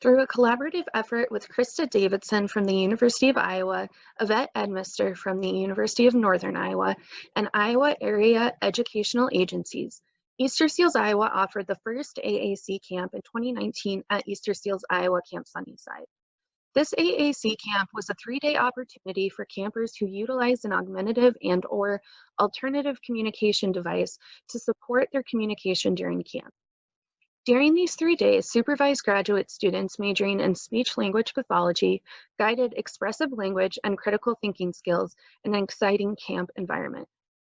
Through a collaborative effort with Krista Davidson from the University of Iowa, Yvette Edmister from the University of Northern Iowa, and Iowa area educational agencies, Easter Seals Iowa offered the first AAC camp in 2019 at Easter Seals Iowa Camp Sunnyside. This AAC camp was a 3-day opportunity for campers who utilize an augmentative and/or alternative communication device to support their communication during camp. During these 3 days, supervised graduate students majoring in speech-language pathology guided expressive language and critical thinking skills in an exciting camp environment.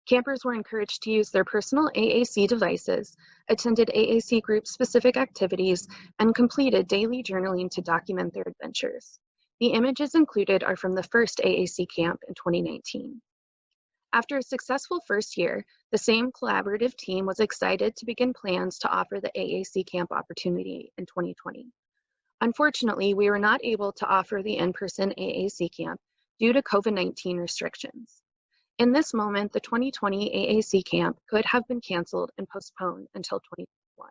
Campers were encouraged to use their personal AAC devices, attended AAC group-specific activities, and completed daily journaling to document their adventures. The images included are from the first AAC camp in 2019. After a successful first year, the same collaborative team was excited to begin plans to offer the AAC camp opportunity in 2020. Unfortunately, we were not able to offer the in-person AAC camp due to COVID-19 restrictions. In this moment, the 2020 AAC camp could have been canceled and postponed until 2021.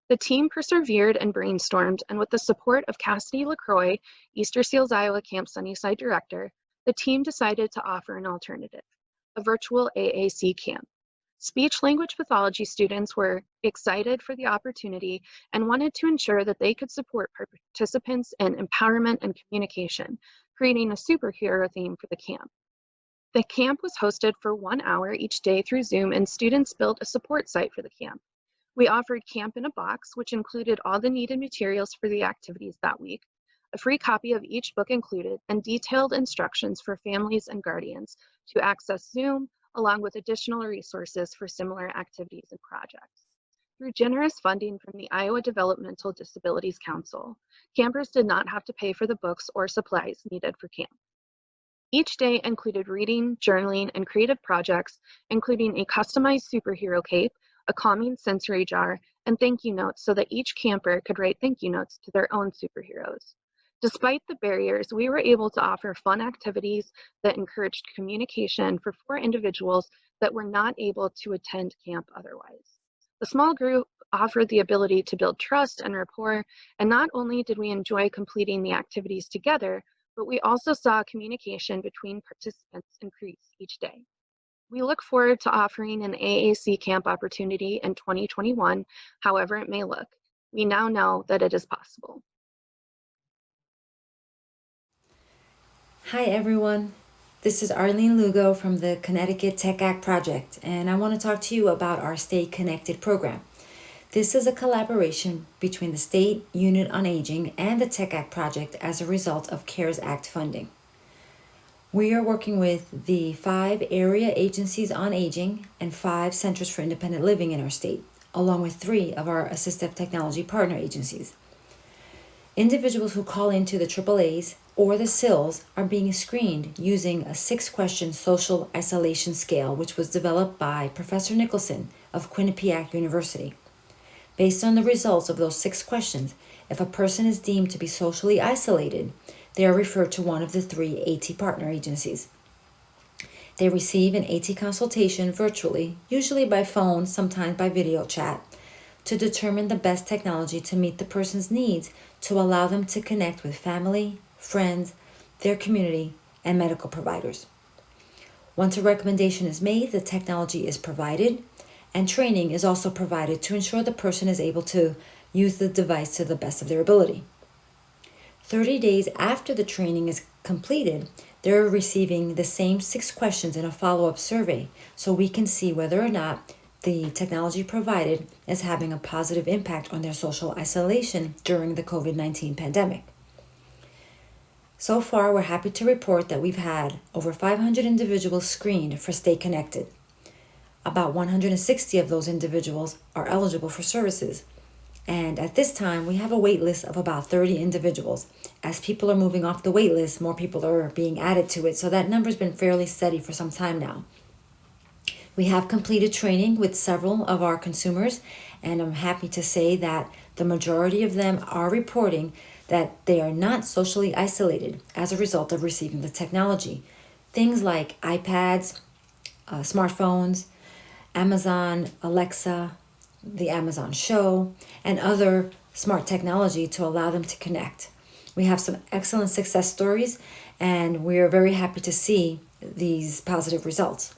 The team persevered and brainstormed, and with the support of Cassidy LaCroix, Easter Seals Iowa Camp Sunnyside director, the team decided to offer an alternative, a virtual AAC camp. Speech-language pathology students were excited for the opportunity and wanted to ensure that they could support participants in empowerment and communication, creating a superhero theme for the camp. The camp was hosted for 1 hour each day through Zoom, and students built a support site for the camp. We offered Camp in a Box, which included all the needed materials for the activities that week, a free copy of each book included, and detailed instructions for families and guardians to access Zoom, along with additional resources for similar activities and projects. Through generous funding from the Iowa Developmental Disabilities Council, campers did not have to pay for the books or supplies needed for camp. Each day included reading, journaling, and creative projects, including a customized superhero cape, a calming sensory jar, and thank you notes so that each camper could write thank you notes to their own superheroes. Despite the barriers, we were able to offer fun activities that encouraged communication for 4 individuals that were not able to attend camp otherwise. The small group offered the ability to build trust and rapport, and not only did we enjoy completing the activities together, but we also saw communication between participants increase each day. We look forward to offering an AAC camp opportunity in 2021, however it may look. We now know that it is possible. Hi everyone, this is Arlene Lugo from the Connecticut Tech Act Project, and I want to talk to you about our Stay Connected program. This is a collaboration between the State Unit on Aging and the Tech Act Project as a result of CARES Act funding. We are working with the 5 area agencies on aging and 5 centers for independent living in our state, along with 3 of our assistive technology partner agencies. Individuals who call into the AAAs or the SILs are being screened using a 6-question social isolation scale, which was developed by Professor Nicholson of Quinnipiac University. Based on the results of those 6 questions, if a person is deemed to be socially isolated, they are referred to one of the 3 AT partner agencies. They receive an AT consultation virtually, usually by phone, sometimes by video chat, to determine the best technology to meet the person's needs to allow them to connect with family, friends, their community, and medical providers. Once a recommendation is made, the technology is provided, and training is also provided to ensure the person is able to use the device to the best of their ability. 30 days after the training is completed, they're receiving the same 6 questions in a follow-up survey, so we can see whether or not the technology provided is having a positive impact on their social isolation during the COVID-19 pandemic. So far, we're happy to report that we've had over 500 individuals screened for Stay Connected. About 160 of those individuals are eligible for services. And at this time, we have a wait list of about 30 individuals. As people are moving off the wait list, more people are being added to it, so that number's been fairly steady for some time now. We have completed training with several of our consumers, and I'm happy to say that the majority of them are reporting that they are not socially isolated as a result of receiving the technology. Things like iPads, smartphones, Amazon, Alexa, the Amazon Show, and other smart technology to allow them to connect. We have some excellent success stories, and we are very happy to see these positive results.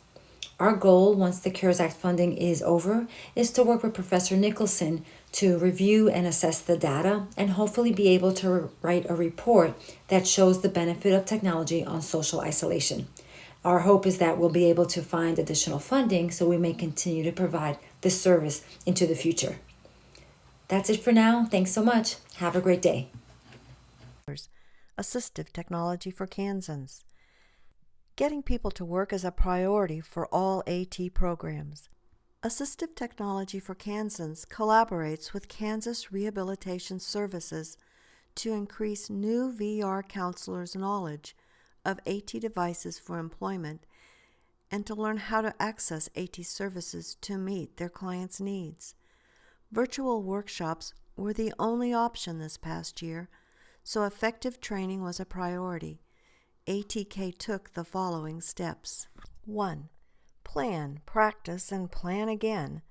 Our goal, once the CARES Act funding is over, is to work with Professor Nicholson to review and assess the data and hopefully be able to write a report that shows the benefit of technology on social isolation. Our hope is that we'll be able to find additional funding so we may continue to provide this service into the future. That's it for now. Thanks so much. Have a great day. Assistive technology for Kansans. Getting people to work is a priority for all AT programs. Assistive Technology for Kansans collaborates with Kansas Rehabilitation Services to increase new VR counselors' knowledge of AT devices for employment and to learn how to access AT services to meet their clients' needs. Virtual workshops were the only option this past year, so effective training was a priority. ATK took the following steps. 1. Plan, practice, and plan again.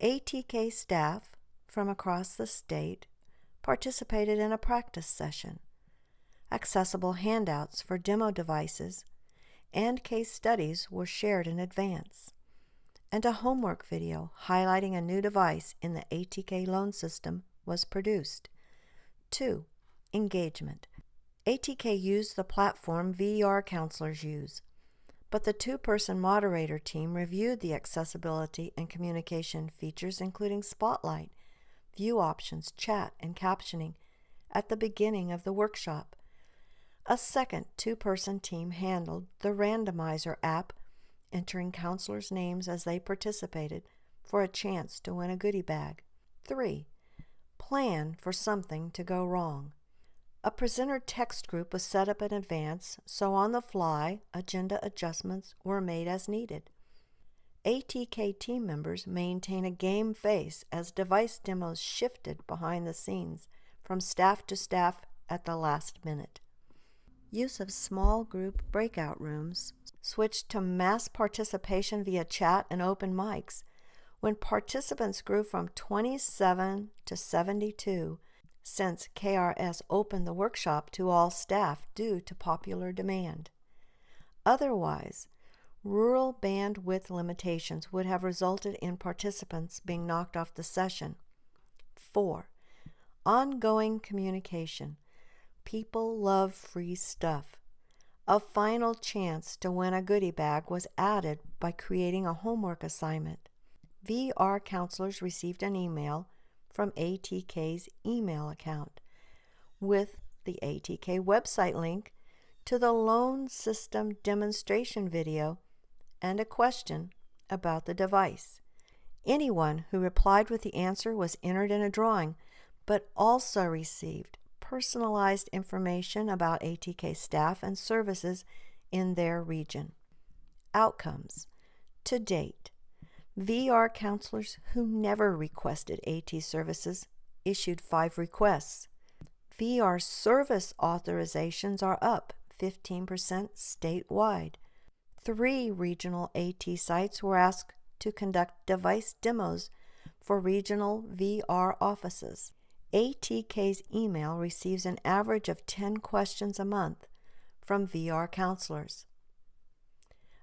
ATK staff from across the state participated in a practice session. Accessible handouts for demo devices and case studies were shared in advance. And a homework video highlighting a new device in the ATK loan system was produced. 2. Engagement. ATK used the platform VR counselors use, but the two-person moderator team reviewed the accessibility and communication features including Spotlight, view options, chat, and captioning at the beginning of the workshop. A second two-person team handled the randomizer app, entering counselors' names as they participated for a chance to win a goodie bag. 3. Plan for something to go wrong. A presenter text group was set up in advance, so on the fly, agenda adjustments were made as needed. ATK team members maintain a game face as device demos shifted behind the scenes from staff to staff at the last minute. Use of small group breakout rooms switched to mass participation via chat and open mics when participants grew from 27 to 72 since KRS opened the workshop to all staff due to popular demand. Otherwise, rural bandwidth limitations would have resulted in participants being knocked off the session. 4. Ongoing communication. People love free stuff. A final chance to win a goodie bag was added by creating a homework assignment. VR counselors received an email from ATK's email account with the ATK website link to the loan system demonstration video and a question about the device. Anyone who replied with the answer was entered in a drawing, but also received personalized information about ATK staff and services in their region. Outcomes. To date, VR counselors who never requested AT services issued 5 requests. VR service authorizations are up 15% statewide. 3 regional AT sites were asked to conduct device demos for regional VR offices. ATK's email receives an average of 10 questions a month from VR counselors.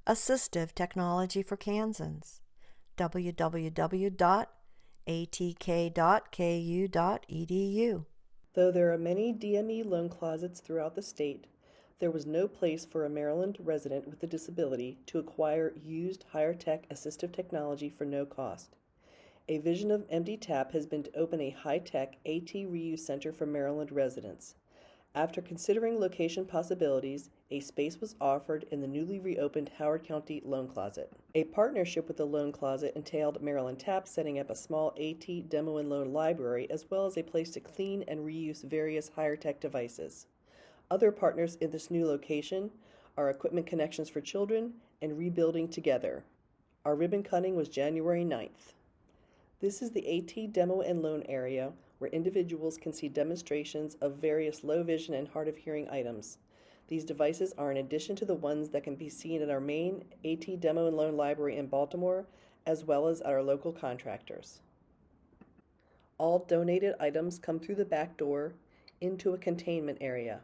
Assistive technology for Kansans. www.atk.ku.edu. Though there are many DME loan closets throughout the state, there was no place for a Maryland resident with a disability to acquire used higher-tech assistive technology for no cost. A vision of MDTAP has been to open a high-tech AT reuse center for Maryland residents. After considering location possibilities, a space was offered in the newly reopened Howard County Loan Closet. A partnership with the Loan Closet entailed Maryland TAP setting up a small AT demo and loan library as well as a place to clean and reuse various higher-tech devices. Other partners in this new location are Equipment Connections for Children and Rebuilding Together. Our ribbon cutting was January 9th. This is the AT demo and loan area where individuals can see demonstrations of various low vision and hard of hearing items. These devices are in addition to the ones that can be seen at our main AT demo and loan library in Baltimore, as well as at our local contractors. All donated items come through the back door into a containment area.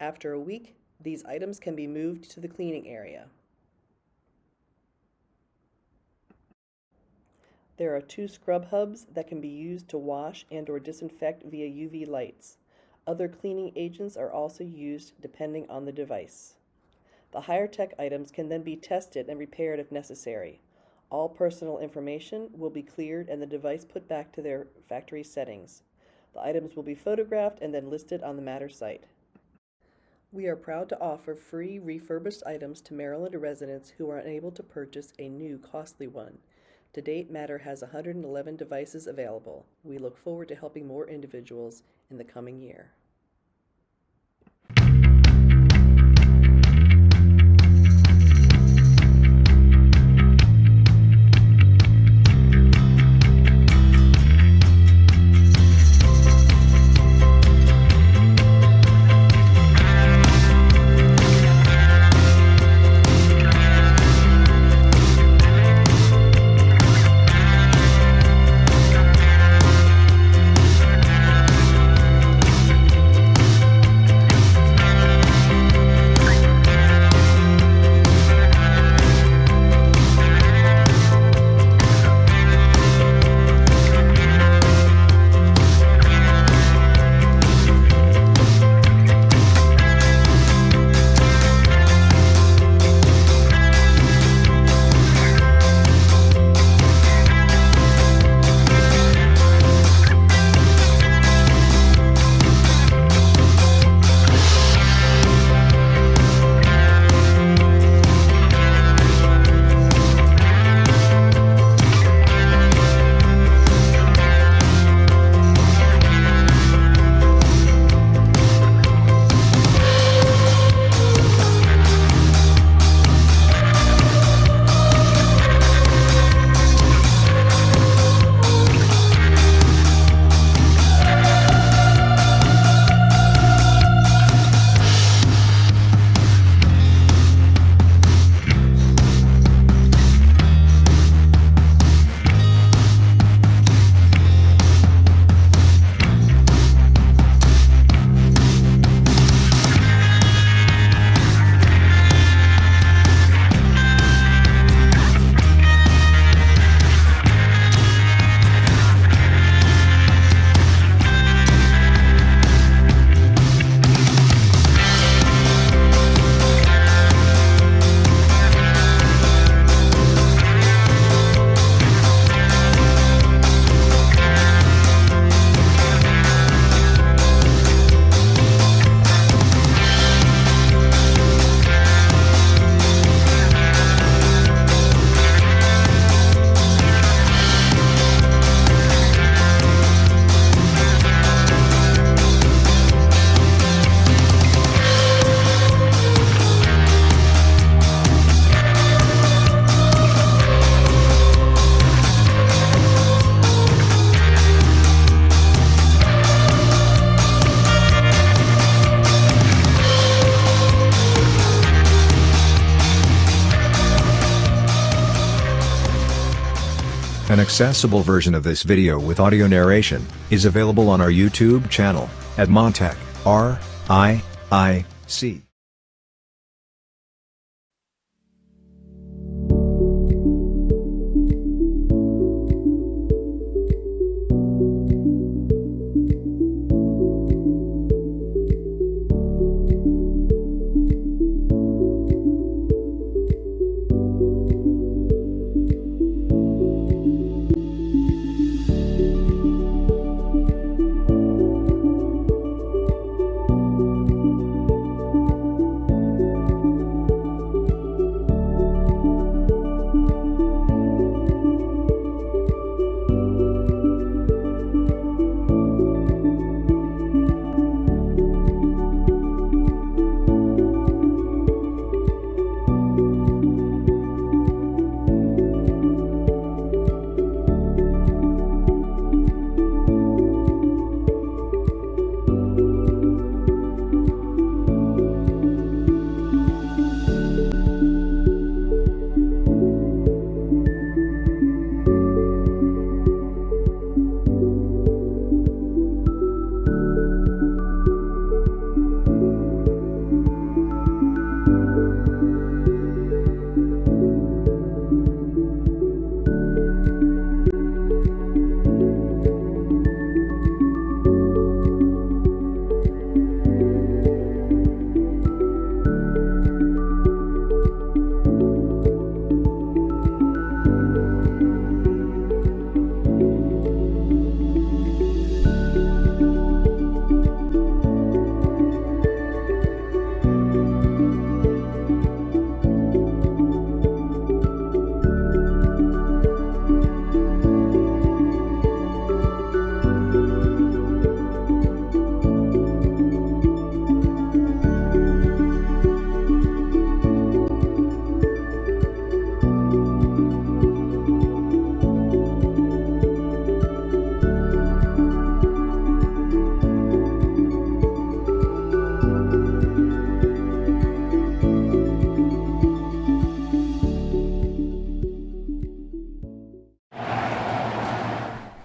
After a week, these items can be moved to the cleaning area. There are 2 scrub hubs that can be used to wash and/or disinfect via UV lights. Other cleaning agents are also used depending on the device. The higher tech items can then be tested and repaired if necessary. All personal information will be cleared and the device put back to their factory settings. The items will be photographed and then listed on the Matter site. We are proud to offer free refurbished items to Maryland residents who are unable to purchase a new costly one. To date, Matter has 111 devices available. We look forward to helping more individuals in the coming year. An accessible version of this video with audio narration is available on our YouTube channel at Montec, RIIC.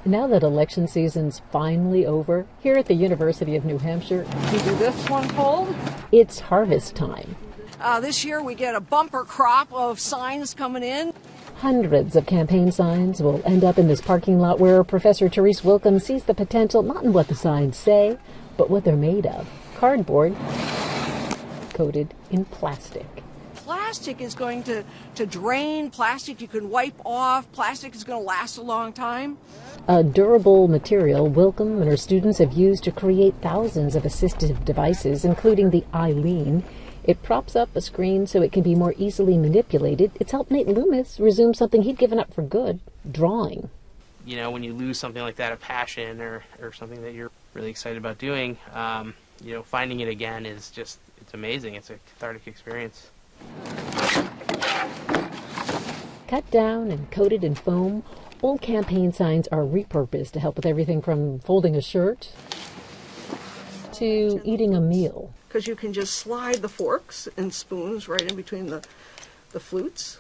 Now that election season's finally over, here at the University of New Hampshire, You do this one fold. it's harvest time. This year we get a bumper crop of signs coming in. Hundreds of campaign signs will end up in this parking lot where Professor Therese Wilkham sees the potential not in what the signs say, but what they're made of. Cardboard coated in plastic. Plastic is going to drain. Plastic you can wipe off. Plastic is going to last a long time. A durable material Wilkham and her students have used to create thousands of assistive devices, including the Eileen. It props up a screen so it can be more easily manipulated. It's helped Nate Loomis resume something he'd given up for good, drawing. You know, when you lose something like that, a passion or something that you're really excited about doing, finding it again is just, it's amazing. It's a cathartic experience. Cut down and coated in foam, old campaign signs are repurposed to help with everything from folding a shirt to eating a meal. Because you can just slide the forks and spoons right in between the flutes.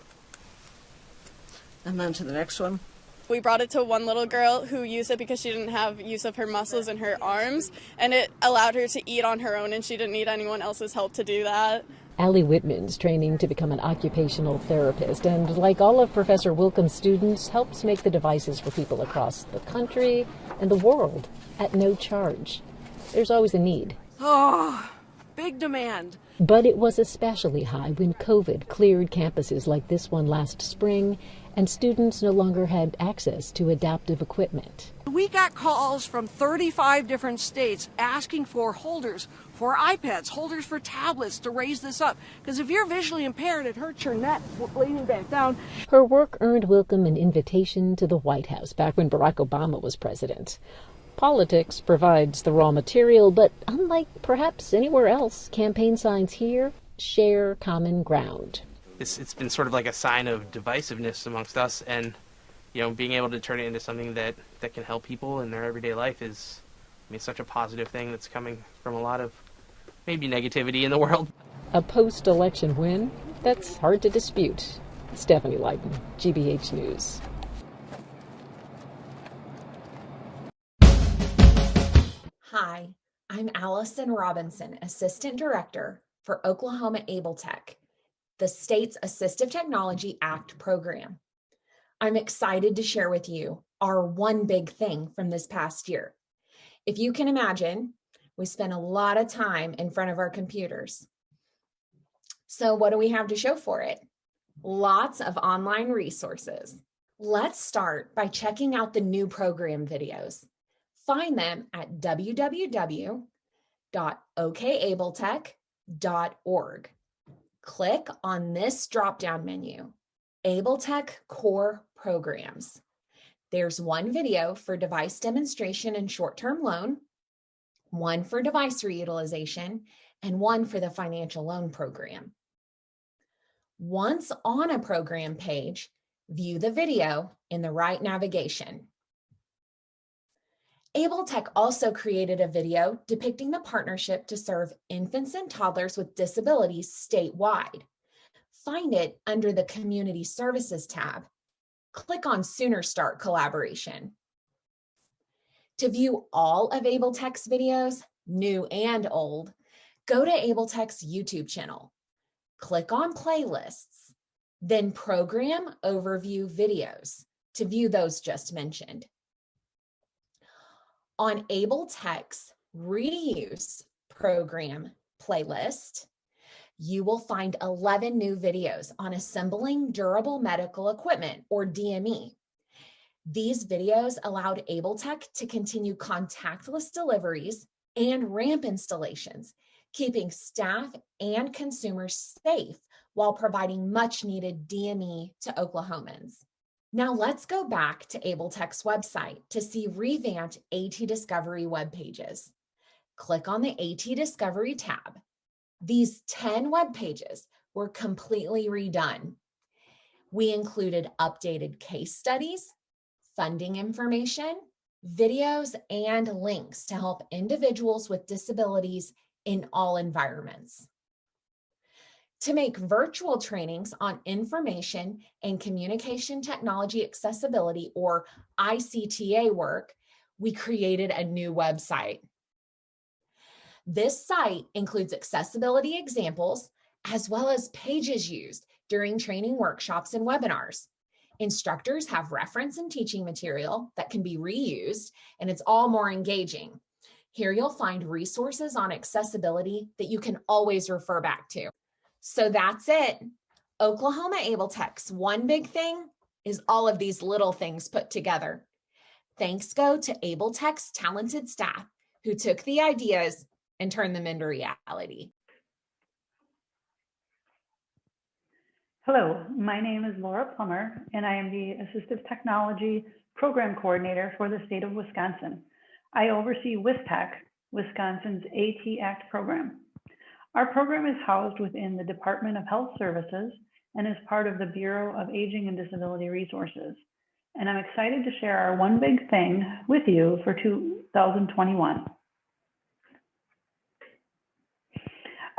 And then to the next one. We brought it to one little girl who used it because she didn't have use of her muscles in her arms, and it allowed her to eat on her own, and she didn't need anyone else's help to do that. Allie Whitman's training to become an occupational therapist, and like all of Professor Wilkham's students, helps make the devices for people across the country and the world at no charge. There's always a need. Oh, big demand. But it was especially high when COVID cleared campuses like this one last spring, and students no longer had access to adaptive equipment. We got calls from 35 different states asking for holders for iPads, holders for tablets to raise this up. Because if you're visually impaired, it hurts your neck leaning back down. Her work earned Wilkham an invitation to the White House back when Barack Obama was president. Politics provides the raw material, but unlike perhaps anywhere else, campaign signs here share common ground. It's been sort of like a sign of divisiveness amongst us, and being able to turn it into something that can help people in their everyday life is, such a positive thing that's coming from a lot of maybe negativity in the world. A post-election win? That's hard to dispute. Stephanie Leighton, GBH News. Hi, I'm Allison Robinson, Assistant Director for Oklahoma Able Tech, the state's Assistive Technology Act program. I'm excited to share with you our one big thing from this past year. If you can imagine, we spent a lot of time in front of our computers. So what do we have to show for it? Lots of online resources. Let's start by checking out the new program videos. Find them at www.okabletech.org. Click on this drop-down menu, Able Tech Core Programs. There's one video for device demonstration and short-term loan, one for device reutilization, and one for the financial loan program. Once on a program page, view the video in the right navigation. Able Tech also created a video depicting the partnership to serve infants and toddlers with disabilities statewide. Find it under the Community Services tab. Click on Sooner Start Collaboration. To view all of Able Tech's videos, new and old, go to Able Tech's YouTube channel. Click on Playlists, then Program Overview Videos to view those just mentioned. On Able Tech's Reuse Program playlist, you will find 11 new videos on assembling durable medical equipment, or DME. These videos allowed Able Tech to continue contactless deliveries and ramp installations, keeping staff and consumers safe while providing much needed DME to Oklahomans. Now let's go back to Able Tech's website to see revamped AT Discovery web pages. Click on the AT Discovery tab. These 10 web pages were completely redone. We included updated case studies, funding information, videos, and links to help individuals with disabilities in all environments. To make virtual trainings on information and communication technology accessibility, or ICTA work, we created a new website. This site includes accessibility examples as well as pages used during training workshops and webinars. Instructors have reference and teaching material that can be reused, and it's all more engaging. Here you'll find resources on accessibility that you can always refer back to. So that's it. Oklahoma Able Tech's one big thing is all of these little things put together. Thanks go to Able Tech's talented staff who took the ideas and turned them into reality. Hello, my name is Laura Plummer, and I am the Assistive Technology Program Coordinator for the state of Wisconsin. I oversee WISTECH, Wisconsin's AT Act program. Our program is housed within the Department of Health Services and is part of the Bureau of Aging and Disability Resources. And I'm excited to share our one big thing with you for 2021.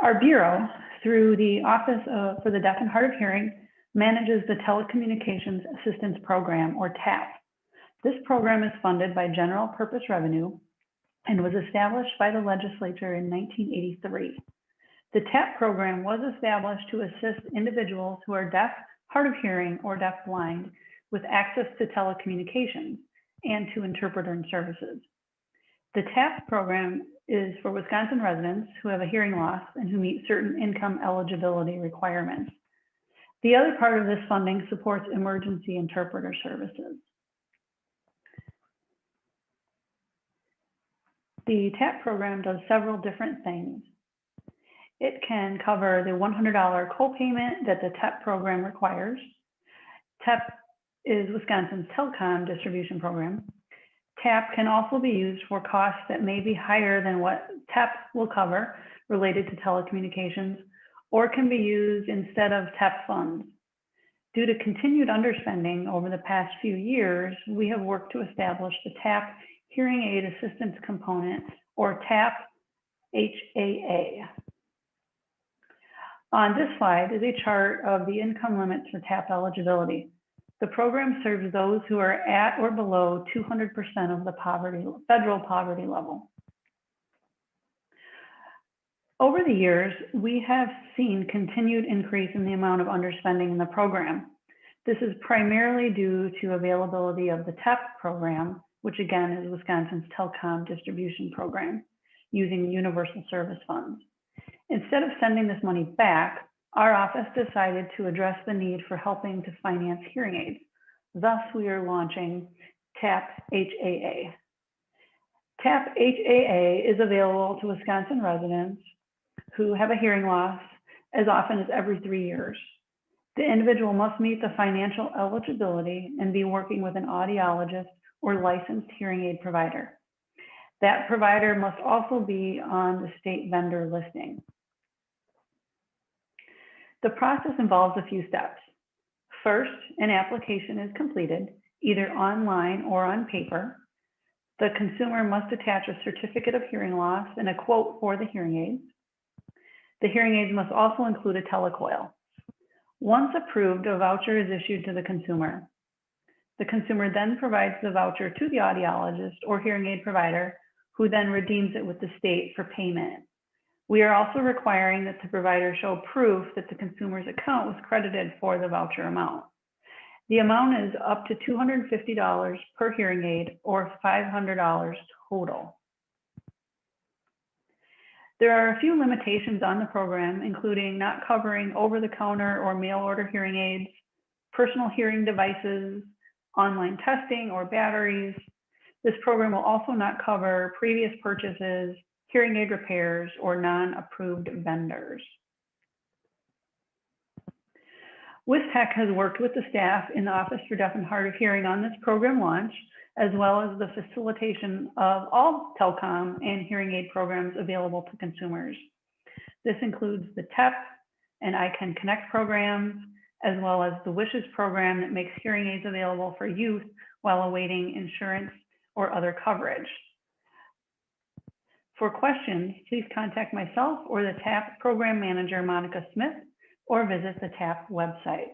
Our Bureau, through the Office for the Deaf and Hard of Hearing, manages the Telecommunications Assistance Program, or TAP. This program is funded by general purpose revenue and was established by the legislature in 1983. The TAP program was established to assist individuals who are deaf, hard of hearing, or deafblind with access to telecommunications and to interpreter services. The TAP program is for Wisconsin residents who have a hearing loss and who meet certain income eligibility requirements. The other part of this funding supports emergency interpreter services. The TAP program does several different things. It can cover the $100 copayment that the TAP program requires. TAP is Wisconsin's telecom distribution program. TAP can also be used for costs that may be higher than what TAP will cover related to telecommunications, or can be used instead of TAP funds. Due to continued underspending over the past few years, we have worked to establish the TAP Hearing Aid Assistance Component, or TAP HAA. On this slide is a chart of the income limits for TAP eligibility. The program serves those who are at or below 200% of the federal poverty level. Over the years, we have seen continued increase in the amount of underspending in the program. This is primarily due to availability of the TAP program, which again is Wisconsin's telecom distribution program, using universal service funds. Instead of sending this money back, our office decided to address the need for helping to finance hearing aids. Thus, we are launching TAP HAA. TAP HAA is available to Wisconsin residents who have a hearing loss as often as every 3 years. The individual must meet the financial eligibility and be working with an audiologist or licensed hearing aid provider. That provider must also be on the state vendor listing. The process involves a few steps. First, an application is completed, either online or on paper. The consumer must attach a certificate of hearing loss and a quote for the hearing aids. The hearing aids must also include a telecoil. Once approved, a voucher is issued to the consumer. The consumer then provides the voucher to the audiologist or hearing aid provider, who then redeems it with the state for payment. We are also requiring that the provider show proof that the consumer's account was credited for the voucher amount. The amount is up to $250 per hearing aid, or $500 total. There are a few limitations on the program, including not covering over-the-counter or mail-order hearing aids, personal hearing devices, online testing, or batteries. This program will also not cover previous purchases, hearing aid repairs, or non-approved vendors. WISTECH has worked with the staff in the Office for Deaf and Hard of Hearing on this program launch, as well as the facilitation of all telecom and hearing aid programs available to consumers. This includes the TEP and iCan Connect programs, as well as the WISHES program that makes hearing aids available for youth while awaiting insurance or other coverage. For questions, please contact myself or the TAP program manager, Monica Smith, or visit the TAP website.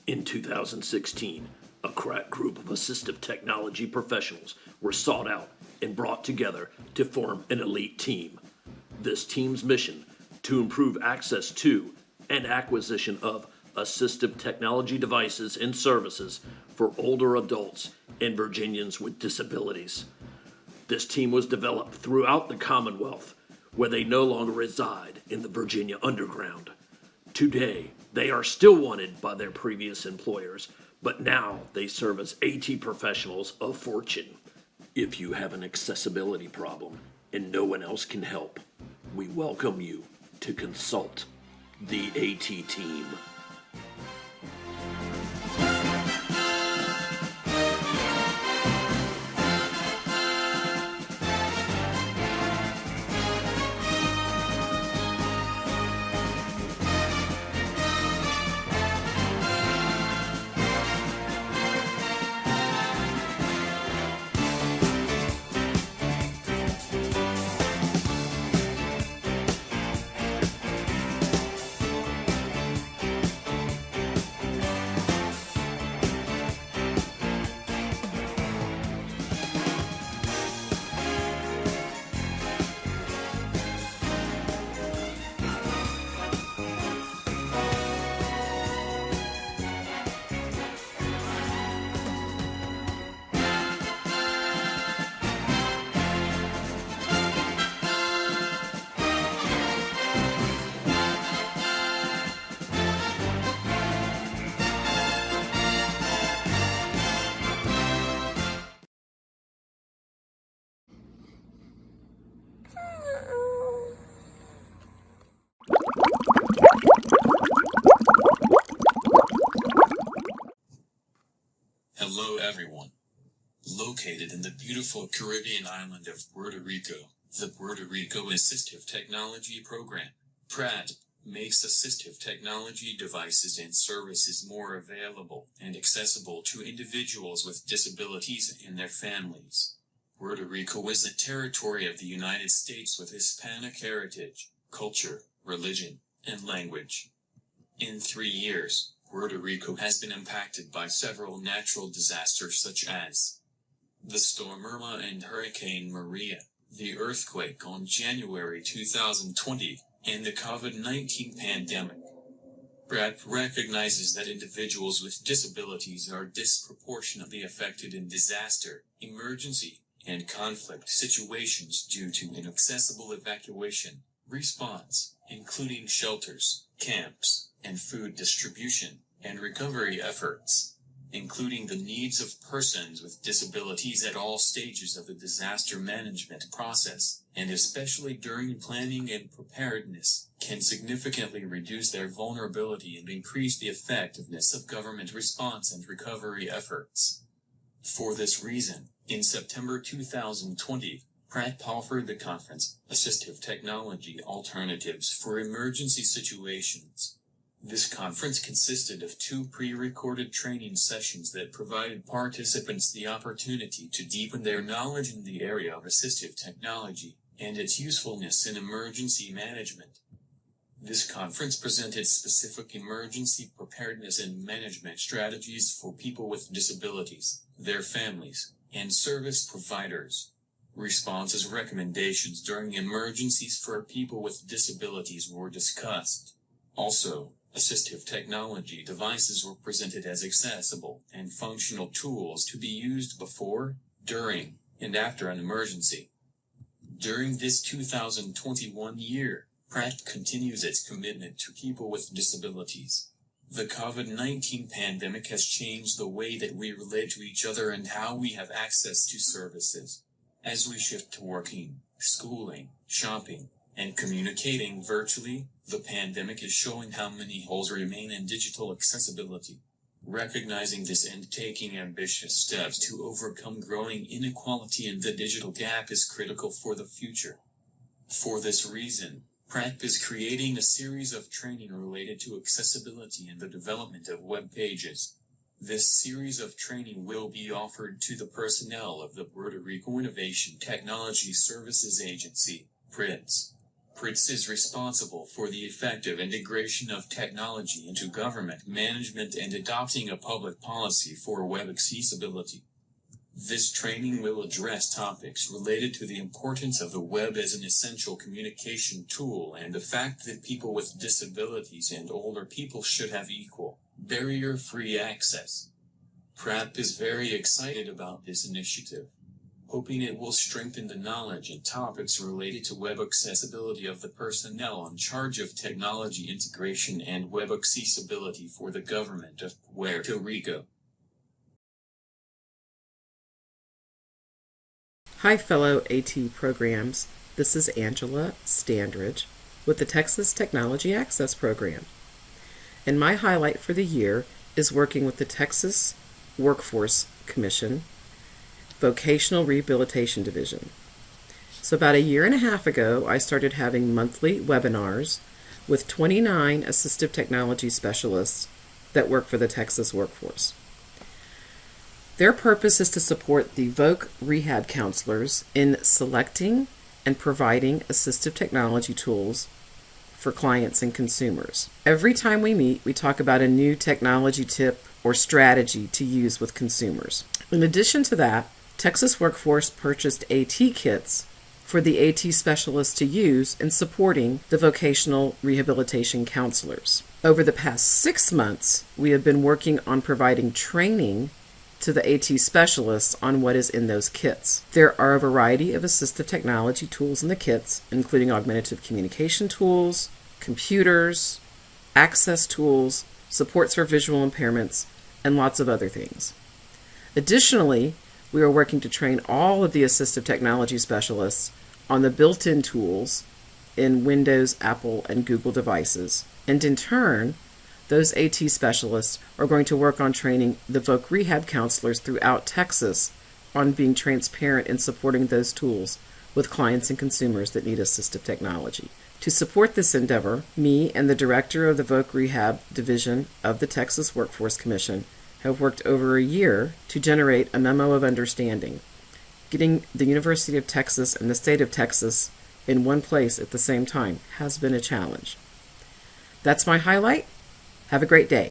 In 2016, a crack group of assistive technology professionals were sought out and brought together to form an elite team. This team's mission to improve access to and acquisition of assistive technology devices and services for older adults and Virginians with disabilities. This team was developed throughout the Commonwealth, where they no longer reside in the Virginia underground. Today, they are still wanted by their previous employers, but now they serve as AT professionals of fortune. If you have an accessibility problem and no one else can help, we welcome you to consult the AT team. Hello everyone. Located in the beautiful Caribbean island of Puerto Rico, the Puerto Rico Assistive Technology Program, PRAD, makes assistive technology devices and services more available and accessible to individuals with disabilities and their families. Puerto Rico is a territory of the United States with Hispanic heritage, culture, religion, and language. In 3 years, Puerto Rico has been impacted by several natural disasters such as the Storm Irma and Hurricane Maria, the earthquake on January 2020, and the COVID-19 pandemic. PRAD recognizes that individuals with disabilities are disproportionately affected in disaster, emergency, and conflict situations due to inaccessible evacuation, response, including shelters, camps, and food distribution, and recovery efforts, including the needs of persons with disabilities at all stages of the disaster management process, and especially during planning and preparedness, can significantly reduce their vulnerability and increase the effectiveness of government response and recovery efforts. For this reason, in September 2020, PRAD offered the conference, Assistive Technology Alternatives for Emergency Situations. This conference consisted of 2 pre-recorded training sessions that provided participants the opportunity to deepen their knowledge in the area of assistive technology and its usefulness in emergency management. This conference presented specific emergency preparedness and management strategies for people with disabilities, their families, and service providers. Responses recommendations during emergencies for people with disabilities were discussed. Also, assistive technology devices were presented as accessible and functional tools to be used before, during, and after an emergency. During this 2021 year, PRAD continues its commitment to people with disabilities. The COVID-19 pandemic has changed the way that we relate to each other and how we have access to services. As we shift to working, schooling, shopping, and communicating virtually, the pandemic is showing how many holes remain in digital accessibility. Recognizing this and taking ambitious steps to overcome growing inequality in the digital gap is critical for the future. For this reason, PrEP is creating a series of training related to accessibility and the development of web pages. This series of training will be offered to the personnel of the Puerto Rico Innovation Technology Services Agency, PRITS. PRITS is responsible for the effective integration of technology into government management and adopting a public policy for web accessibility. This training will address topics related to the importance of the web as an essential communication tool and the fact that people with disabilities and older people should have equal, barrier-free access. PrEP is very excited about this initiative, hoping it will strengthen the knowledge and topics related to web accessibility of the personnel in charge of technology integration and web accessibility for the government of Puerto Rico. Hi fellow AT programs, this is Angela Standridge with the Texas Technology Access Program. And my highlight for the year is working with the Texas Workforce Commission Vocational Rehabilitation Division. So about a year and a half ago, I started having monthly webinars with 29 assistive technology specialists that work for the Texas workforce. Their purpose is to support the voc rehab counselors in selecting and providing assistive technology tools for clients and consumers. Every time we meet, we talk about a new technology tip or strategy to use with consumers. In addition to that, Texas Workforce purchased AT kits for the AT specialists to use in supporting the vocational rehabilitation counselors. Over the past 6 months, we have been working on providing training to the AT specialists on what is in those kits. There are a variety of assistive technology tools in the kits, including augmentative communication tools, computers, access tools, supports for visual impairments, and lots of other things. Additionally, we are working to train all of the assistive technology specialists on the built-in tools in Windows, Apple, and Google devices. And in turn, those AT specialists are going to work on training the voc rehab counselors throughout Texas on being transparent in supporting those tools with clients and consumers that need assistive technology. To support this endeavor, me and the director of the voc rehab division of the Texas Workforce Commission have worked over a year to generate a memo of understanding. Getting the University of Texas and the state of Texas in one place at the same time has been a challenge. That's my highlight. Have a great day.